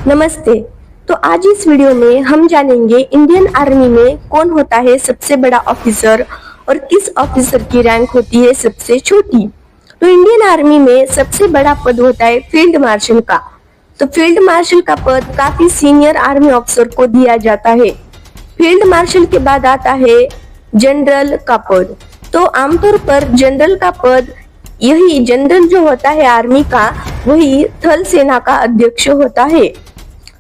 नमस्ते। तो आज इस वीडियो में हम जानेंगे इंडियन आर्मी में कौन होता है सबसे बड़ा ऑफिसर और किस ऑफिसर की रैंक होती है सबसे छोटी। तो इंडियन आर्मी में सबसे बड़ा पद होता है फील्ड मार्शल का। तो फील्ड मार्शल का पद काफी सीनियर आर्मी ऑफिसर को दिया जाता है। फील्ड मार्शल के बाद आता है जनरल का पद। तो आमतौर पर जनरल का पद, यही जनरल जो होता है आर्मी का, वही थल सेना का अध्यक्ष होता है।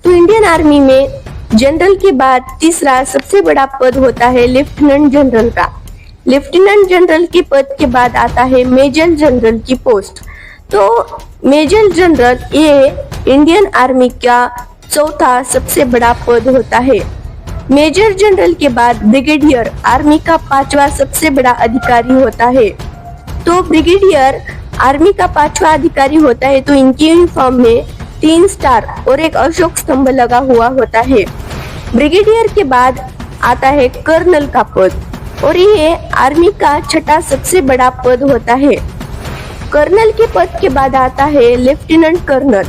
तो इंडियन आर्मी में जनरल के बाद तीसरा सबसे बड़ा पद होता है लेफ्टिनेंट जनरल का। लेफ्टिनेंट जनरल के पद के बाद आता है मेजर जनरल की पोस्ट। तो मेजर जनरल ये इंडियन आर्मी का चौथा सबसे बड़ा पद होता है। मेजर जनरल के बाद ब्रिगेडियर आर्मी का पांचवा सबसे बड़ा अधिकारी होता है। तो ब्रिगेडियर आर्मी का पांचवा अधिकारी होता है। तो इनकी यूनिफॉर्म में 3 स्टार और एक अशोक स्तंभ लगा हुआ होता है। ब्रिगेडियर के बाद आता है कर्नल का पद और ये आर्मी का छठा सबसे बड़ा पद होता है। कर्नल के पद के बाद आता है लेफ्टिनेंट कर्नल।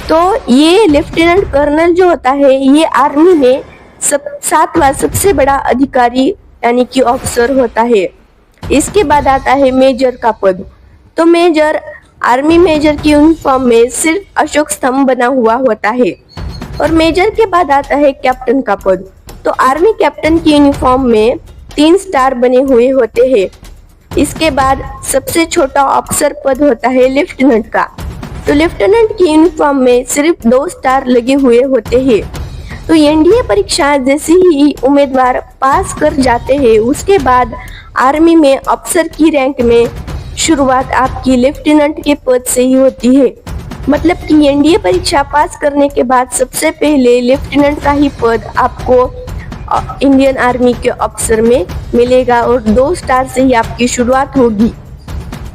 तो ये लेफ्टिनेंट कर्नल जो होता है ये आर्मी में सातवां सबसे बड़ा अधिकारी यानी कि ऑफिसर होता है। इसके बाद आता है मेजर का पद। तो मेजर आर्मी मेजर की यूनिफॉर्म में सिर्फ अशोक स्तंभ बना हुआ होता है। और मेजर के बाद आता है कैप्टन का पद। तो आर्मी कैप्टन की यूनिफॉर्म में 3 स्टार बने हुए होते हैं। इसके बाद सबसे छोटा ऑफिसर पद होता है लेफ्टिनेंट का। तो लेफ्टिनेंट की यूनिफॉर्म में सिर्फ 2 स्टार लगे हुए होते हैं। तो एनडीए परीक्षा जैसे ही उम्मीदवार पास कर जाते हैं उसके बाद आर्मी में अफसर की रैंक में शुरुआत आपकी लेफ्टिनेंट के पद से ही होती है। मतलब कि एनडीए परीक्षा पास करने के बाद सबसे पहले लेफ्टिनेंट का ही पद आपको इंडियन आर्मी के अफसर में मिलेगा और 2 स्टार से ही आपकी शुरुआत होगी।